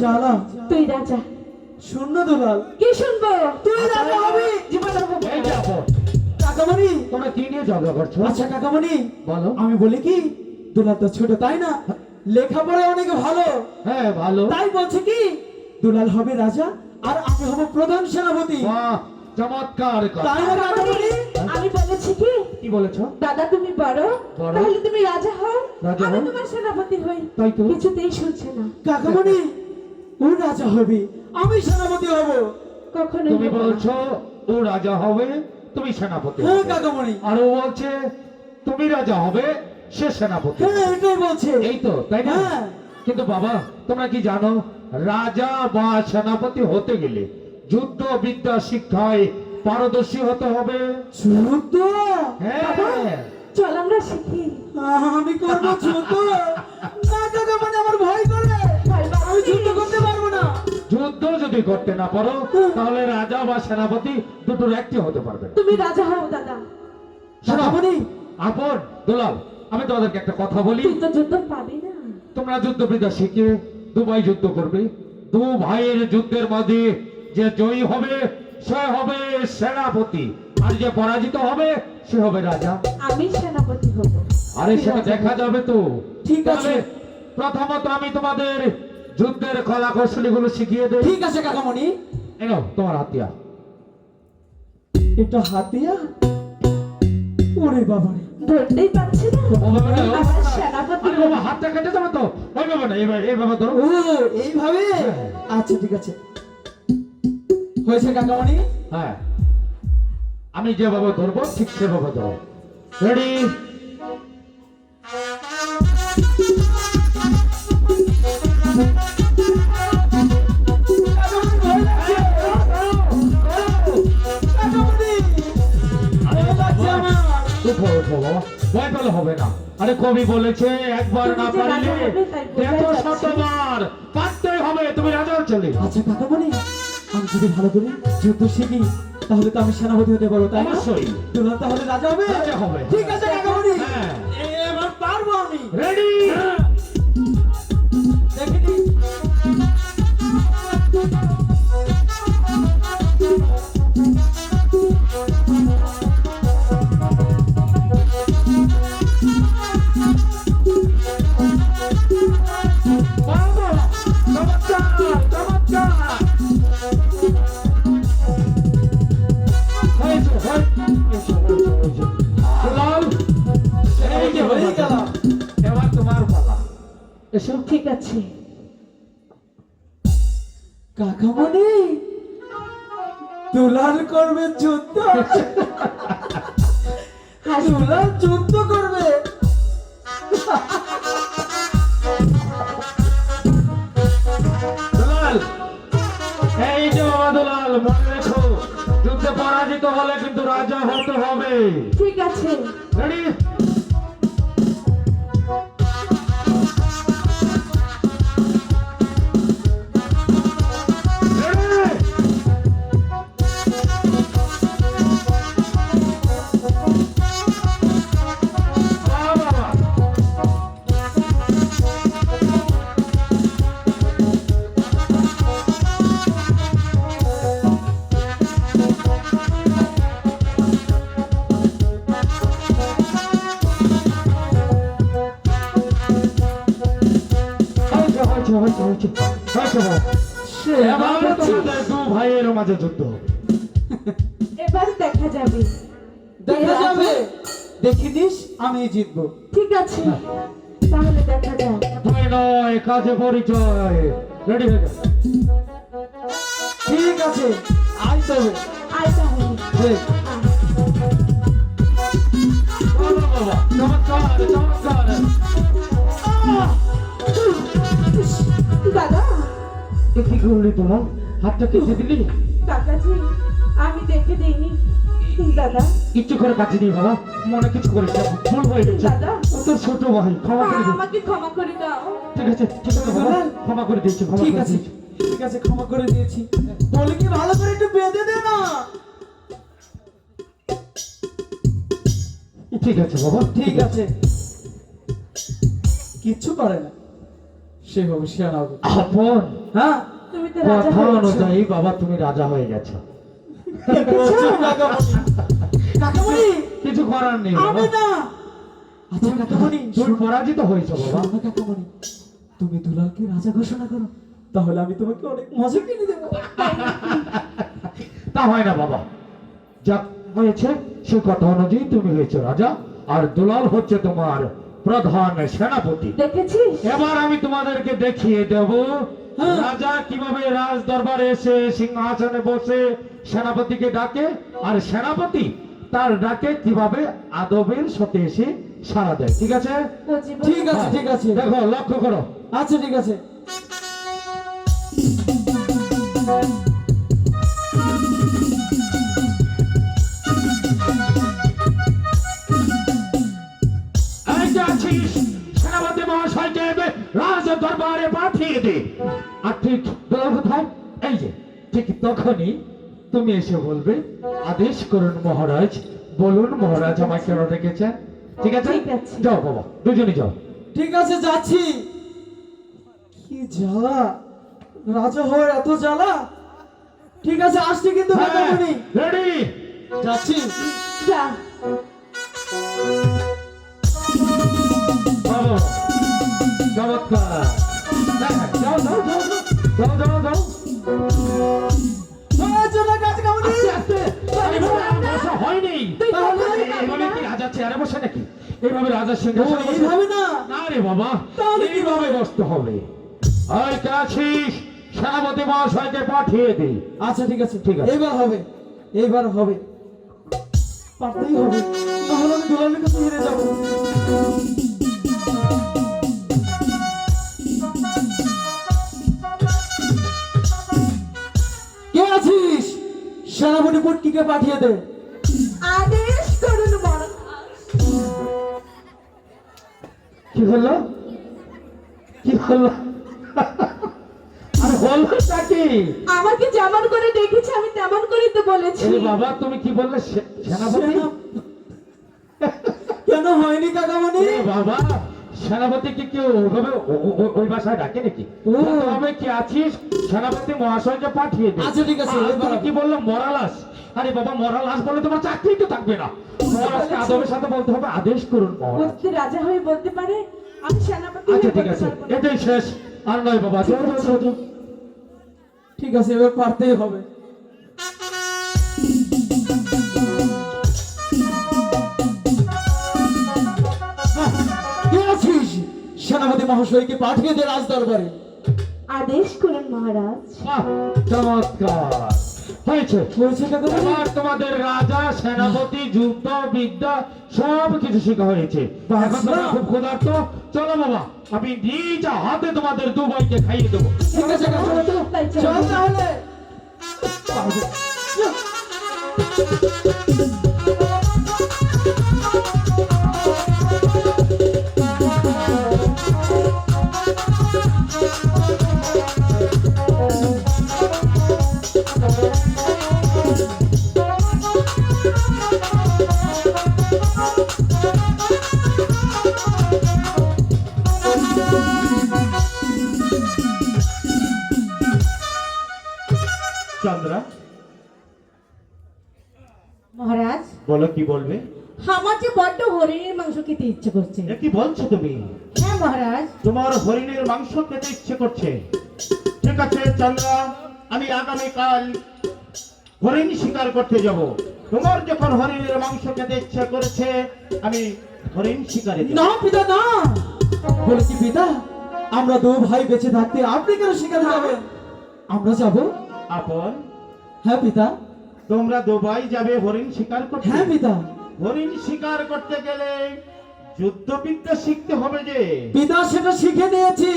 জ্বালা। তুই রাজা। শূন্য দুলাল, কি শুনবো? তুই রাজা হবি। জীবন এই যে আপন, কাকামণি, তোমরা কি নিয়ে ঝগড়া করছো? আচ্ছা কাকামণি বলো। আমি বলি কি, দুলাল তো ছোট তাই না, লেখাপড়া অনেক ভালো, হ্যাঁ ভালো। তাই বলছে কি দুলাল হবে রাজা আর আমি হব প্রধান সেনাপতি। বাহ, চমৎকার কথা। তাই না কাকামণি? আমি বলেছি কি কি বলেছো? দাদা তুমি বড়, বড়। তাহলে তুমি রাজা হও, রাজা আমি হও। তোমার সেনাপতি হই। তাই তো। কিছুতেই শুনছে না। কাকামণি, ও রাজা হবে, আমি সেনাপতি হব। কখনো তুমি বলছো ও রাজা হবে, তুমি সেনাপতি হ্যাঁ হবে। কাকামণি, আর ও বলছে তুমি রাজা হবে, সে সেনাপতি হবে। হ্যাঁ এটাই বলছে। এই তো, তাই না? হ্যাঁ। কিন্তু বাবা, তোমরা কি জানো রাজা বা সেনাপতি হতে গেলে যুদ্ধ বিদ্যা শিক্ষায় পারদর্শী হতে হবে? যুদ্ধ? হ্যাঁ। চল আমরা শিখি। আমি করবো যুদ্ধ? না কাকামণি, আমার ভয় করে, আমি যুদ্ধ করতে পারবো না। যুদ্ধ যদি করতে না পারো তাহলে রাজা বা সেনাপতি দুটোর একটি হতে পারবে না। তুমি রাজা হও দাদা। শোনো, কাকামণি, আপন দুলাল, আমি তোমাদেরকে একটা কথা বলি। তুই তো যুদ্ধ পাবি না। তোমরা যুদ্ধ বিদ্যা শিখে দু ভাই যুদ্ধ করবে। দু ভাইয়ের যুদ্ধের মাঝে যে জয়ী হবে সে হবে সেনাপতি, আর যে পরাজিত হবে সে হবে রাজা। আমি সেনাপতি হব। আরে সেটা দেখা যাবে তো। ঠিক আছে। তাহলে প্রথমত আমি তোমাদের যুদ্ধের কলা কৌশলী গুলো শিখিয়ে দেই। ঠিক আছে কাকামণি। এনো তোমার হাতিয়ার। এটা হাতিয়া? ওরে বাবারে, ধরতেই পারছি না। ও বাবা না, ও আমার বাবা না। সেনাপতি আরে বাবা, হাতটা কেটে যাবে তো। ওই বাবা না, এইভাবে ধরো। ও এইভাবে? আচ্ছা ঠিক আছে, হয়েছে কাকামণি। হ্যাঁ, আমি যেভাবে ধরবো ঠিক সেভাবে ধরো। রেডি? কাকামণি, ভয় লাগছে আমার। উঠো উঠো বাবা, ভয় পেলে হবে না। আরে কবি বলেছে একবার না তুমি যে পারলে রাজা হবে তাই বোঝাই দেখো যাচ্ছে। শতবার, পারতেই হবে। তুমি রাজা চলে আচ্ছা কাকামণি, আমি যদি ভালো করে যুদ্ধ শিখি তাহলে তো আমি সেনাপতি হতে পারবো তাই না? অবশ্যই। দুলাল তাহলে রাজা হবে? রাজা হবে। ঠিক আছে কাকামণি, হ্যাঁ। এবার পারবো আমি। রেডি? দেখিনি। বাবা, চমৎকার চমৎকার। হয়েছে, হয়েছে, হয়েছে। দুলাল, এই যে হয়ে গেল। এবার তোমার পালা। এসো। ঠিক আছে। কাকামণি, দুলাল করবে যুদ্ধ? দুলাল যুদ্ধ করবে? দুলাল, এই যে বাবা দুলাল, মনে রেখো যুদ্ধে পরাজিত হলে কিন্তু রাজা হতে হবে। ঠিক আছে। রেডি? এবার তোমাদের দু ভাইয়ের মাঝে যুদ্ধ। এবার দেখা যাবে। দেখা যাবে, দেখিনিস আমি জিতবো। ঠিক আছে, তাহলে দেখা যাক। ভয় নয়, কাজে পরিচয়। রেডি হয়ে যাও। ঠিক আছে, আই তবে। আয় তাহলে। দেখ, আয়। বাবা, বাবা, চমৎকার চমৎকার। দাদা, এ কি করলি তোমার? হাতটা কেটে দিলি? কাকাজি, আমি দেখে দিইনি। দাদা, কিচ্ছু করে কাছে দিই বাবা, মনে কিছু করিস না, ভুল হয়ে গেছে। দাদা। ও তোর ছোট ভাই, ক্ষমা করে দে। আমাকে ক্ষমা করে দাও। ঠিক আছে বাবা, ক্ষমা করে দিয়েছি, ক্ষমা ঠিক করে আছে, দিয়েছি। ঠিক আছে, ক্ষমা করে দিয়েছি। বলে কি ভালো করে একটু বেঁধে দে না। ঠিক আছে বাবা, ঠিক আছে, কিচ্ছু করে না, সে হবে সেনাপতি। আপন হ্যাঁ তুমি তো রাজা কথা হয়েছো। অনুযায়ী বাবা তুমি রাজা হয়ে গেছো। কি বলছেন কাকামণি? কাকামণি কিছু করার নেই বাবা। আমি না। আচ্ছা কাকামণি, তুমি পরাজিত হয়েছো বাবা। শোনো না কাকামণি, তুমি দুলালকে রাজা ঘোষণা করো, তাহলে আমি তোমাকে অনেক মজা কিনে দেবো। তা হয় না বাবা, যা হয়েছে সে কথা অনুযায়ী তুমি হয়েছো রাজা, আর দুলাল হচ্ছে তোমার প্রধান সেনাপতি। দেখেছিস? এবার আমি তোমাদেরকে দেখিয়ে দেব হ্যাঁ। রাজা কিভাবে রাজ দরবারে এসে সিংহাসনে বসে সেনাপতিকে ডাকে, আর সেনাপতি তার ডাকে কিভাবে আদবের সাথে এসে সাড়া দেয়। ঠিক আছে? ও জীবন। ঠিক আছে ঠিক আছে, দেখো, লক্ষ্য করো। আচ্ছা ঠিক আছে। এই যে আছিস, সেনাপতি মহাশয়কে রাজ দরবারে পাঠিয়ে দে। আর ঠিক দুলাল কোথায়? এই যে ঠিক তখনই তুমি এসে বলবে, আদেশ করুন মহারাজ, বলুন মহারাজ আমায় কেন ডেকেছেন। ঠিক আছে? ঠিক আছে। যাও বাবা, দুজনই যাও। ঠিক আছে যাচ্ছি। কি জ্বালা, রাজা হওয়ার এত জ্বালা। ঠিক আছে আসছি কিন্তু কাকামণি, রেডি? যাচ্ছি। যা। বাবা, চমৎকার। হ্যাঁ, হ্যাঁ, যাও যাও যাও যাও যাও যাও যাও। চলো কাকামণি। আস্তে আস্তে। আরে বাবা, বসা হয়নি। তুই তাহলে কখনোই পাবি এইভাবে না। কি রাজা চেয়ারে বসে নাকি? এইভাবে রাজা ও সিংহাসনে বসে? এইভাবে না। না রে বাবা, তাহলে এইভাবে বসতে হবে। ওই কাছিস, সেনাপতি মহাশয়কে পাঠিয়ে দে। আচ্ছা ঠিক আছে ঠিক আছে। এইবার হবে, এইবার হবে, পারতেই হবে, নাহলে আমি দুলালের কাছে হেরে যাবো। কে আছিস? সেনাপতি পুটকিকে পাঠিয়ে দে। আদেশ করুন মহারাজ। কি হলো? কি হলো? আর হলোটা কি? আমাকে যেমন করে দেখেছি আমি তেমন করেই তো বলেছি। এই বাবা, তুমি কি বললে? সেনাপতি? কেন হয়নি কাকামণি? এ বাবা, সেনাপতিকে কেউ ওইভাবে ওই ভাষায় ডাকে নাকি? ও। তবে কি আছিস, সেনাপতি মহাশয়কে পাঠিয়ে দে। আচ্ছা, ঠিক আছে, আর এবার তুমি কি বললো? মরালাস? আরে বাবা, মরালাস বলে তোমার চাকরি তো থাকবে না। মহারাজকে আদবের সাথে বলতে হবে, আদেশ করুন মহারাজ। বলতে রাজা হয়ে বলতে পারে আমি সেনাপতি আচ্ছা হয়ে ঠিক বলতে আছে, পারবো না। এটাই শেষ। আর নয় বাবা, যাও যাও যাও যাও। ঠিক আছে এবার পারতেই হবে। কে আছিস? সেনাপতি মহাশয়কে পাঠিয়ে দে রাজ দরবারে। আদেশ করুন মহারাজ। বাহ, চমৎকার হয়েছে। হয়েছে কাকামণি? এবার তোমাদের রাজা, সেনাপতি, যুদ্ধ বিদ্যা সব কিছু শেখা হয়েছে। বাহ, এখন তোমরা বাহ। খুব ক্ষুধার্ত। চলো বাবা, আমি নিজ হাতে তোমাদের দু ভাইকে খাইয়ে দেবো। ঠিক আছে কাকামণি, তাই চলো। চল তাহলে। চন্দ্রা, মহারাজ, বলো কি বলবে? আমার যে বড্ড হরিণের মাংস খেতে ইচ্ছে করছে। এ কি বলছো তুমি? হ্যাঁ মহারাজ। তোমার হরিণের মাংস খেতে ইচ্ছে করছে? ঠিক আছে চন্দ্রা, আমি আগামীকাল হরিণ শিকার করতে যাব। তোমার যখন হরিণের মাংস খেতে ইচ্ছে করেছে, আমি হরিণ শিকারে যাব। না পিতা না, বলে কি পিতা, আমরা দু ভাই বেঁচে থাকতে আপনি কেন শিকারে যাবেন? আমরা যাব। আপন, হ্যাঁ পিতা। তোমরা দুবাই যাবে হরিণ শিকার করতে? হ্যাঁ পিতা। হরিণ শিকার করতে গেলে যুদ্ধবিদ্যা শিখতে হবে যে। পিতা সেটা শিখে নিয়েছি।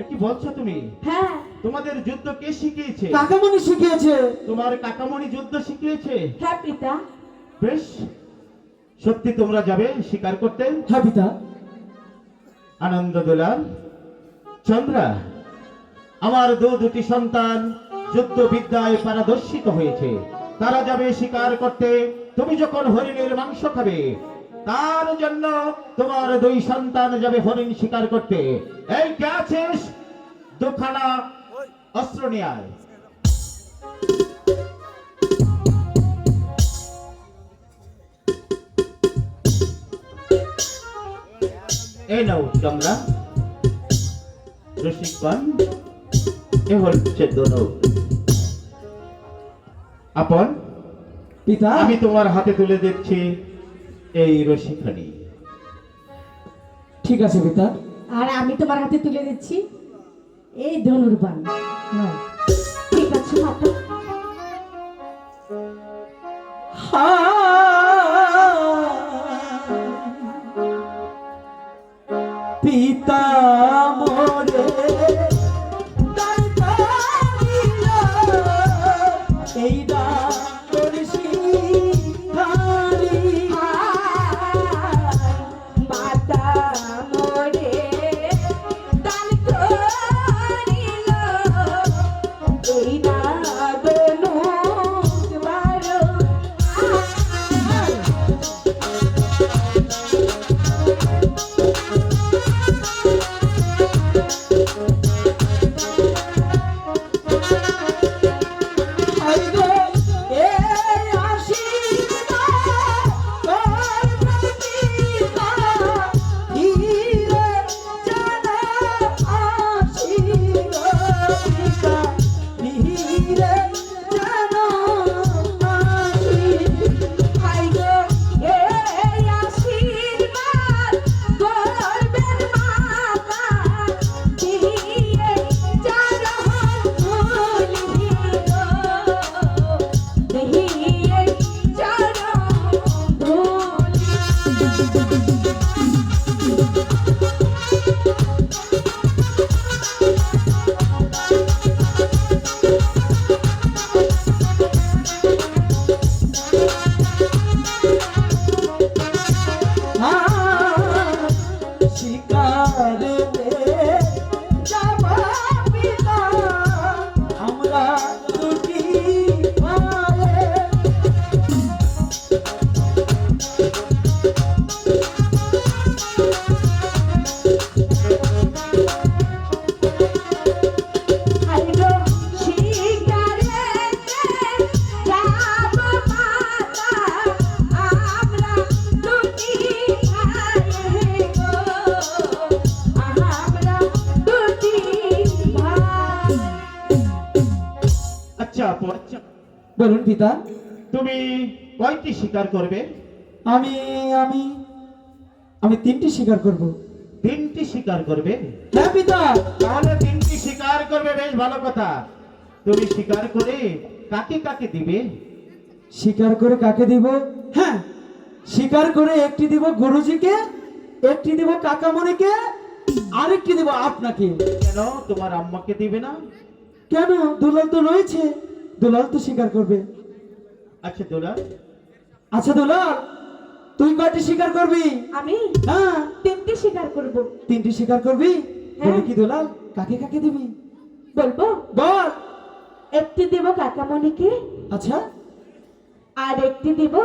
এ কি বলছো তুমি? হ্যাঁ তোমাদের যুদ্ধ কে শিখিয়েছে? কাকামণি শিখিয়েছে। তোমার কাকামণি যুদ্ধ শিখিয়েছে? হ্যাঁ পিতা। বেশ, সত্যি তোমরা যাবে শিকার করতে? হ্যাঁ পিতা। আনন্দ দুলাল, চন্দ্রা, আমার দুটি সন্তান যুদ্ধ বিদ্যায় পারদর্শিত হয়েছে। তারা যাবে শিকার করতে। তুমি যখন হরিণের মাংস খাবে, তার জন্য তোমার 2 সন্তান যাবে হরিণ শিকার করতে। এই কে আছিস? দুখানা অস্ত্র নিয়ে আয়। এই নাও তোমরা রসিকগণ, এ হচ্ছে ধনুক। আপন, পিতা আমি তোমার হাতে তুলে দিচ্ছি এই রশিখানি। ঠিক আছে পিতা। আর আমি তোমার হাতে তুলে দিচ্ছি এই ধনুর্বাণ। নাও। ঠিক আছে মাতা। পিতা মোরে তার কালিল এই ডাকর শিখারি মাতা মোরে দান করিল এই নাগনু বারো। আই গো এ আশীর্বাদ তোর পিতা ধীরে জানা আশীর্বাদ পিতা ধীরে জানা আশীর্বাদ। আই গো এই আশীর্বাদ করবেন মাতা দিয়ে চরণ ধুলি গো দিয়ে চরণ ধুলি। শিকারে যাবা পিতা আমরা দুটি ভাই। আই গো শিকারেতে যাব মাতা আমরা দুটি ভাই গো আমরা দুটি ভাই। আচ্ছা আপন, বলুন পিতা। তুমি কয়টি শিকার করবে? আমি আমি আমি 3টি শিকার করব। 3টি শিকার করবে? হ্যাঁ পিতা। তাহলে 3টি শিকার করবে, বেশ ভালো কথা। তুমি শিকার করে কাকে কাকে দিবে? শিকার করে কাকে দিব? হ্যাঁ, শিকার করে একটি দিব গুরুজিকে, একটি দিব কাকামণিকে, আরেকটি দিব আপনাকে। কেন তোমার আম্মাকে দিবে না? কেন? দুলাল তো রয়েছে, দুলাল তো শিকার করবে। আচ্ছা দুলাল, আচ্ছা দুলাল, তুই কয়টি শিকার করবি? আমি হ্যাঁ, 3টি শিকার করব। 3টি শিকার করবি। হ্যাঁ। বলে কি দুলাল, কাকে কাকে দিবি? বলবো, বল। একটি দেব কাকামণিকে, আচ্ছা আর একটি দেব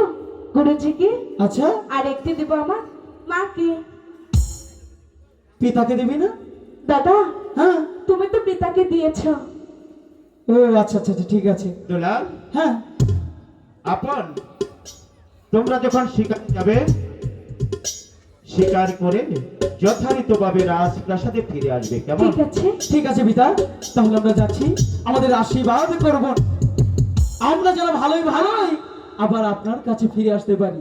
গুরুজিকে, আচ্ছা, আর একটি দেব আমার মাকে। পিতাকে দিবি না? দাদা, হ্যাঁ। তুমি তো পিতাকে দিয়েছো। ও আচ্ছা আচ্ছা আচ্ছা, ঠিক আছে। দুলাল, হ্যাঁ, আপন, তোমরা যখন শিকার যাবে, শিকার করে যথারীতভাবে রাজপ্রাসাদে ফিরে আসবে, কেমন? ঠিক আছে। ঠিক আছে পিতা, তাহলে আমরা যাচ্ছি। আমাদের আশীর্বাদ করব, আমরা যেন ভালোই ভালোই আবার আপনার কাছে ফিরে আসতে পারি।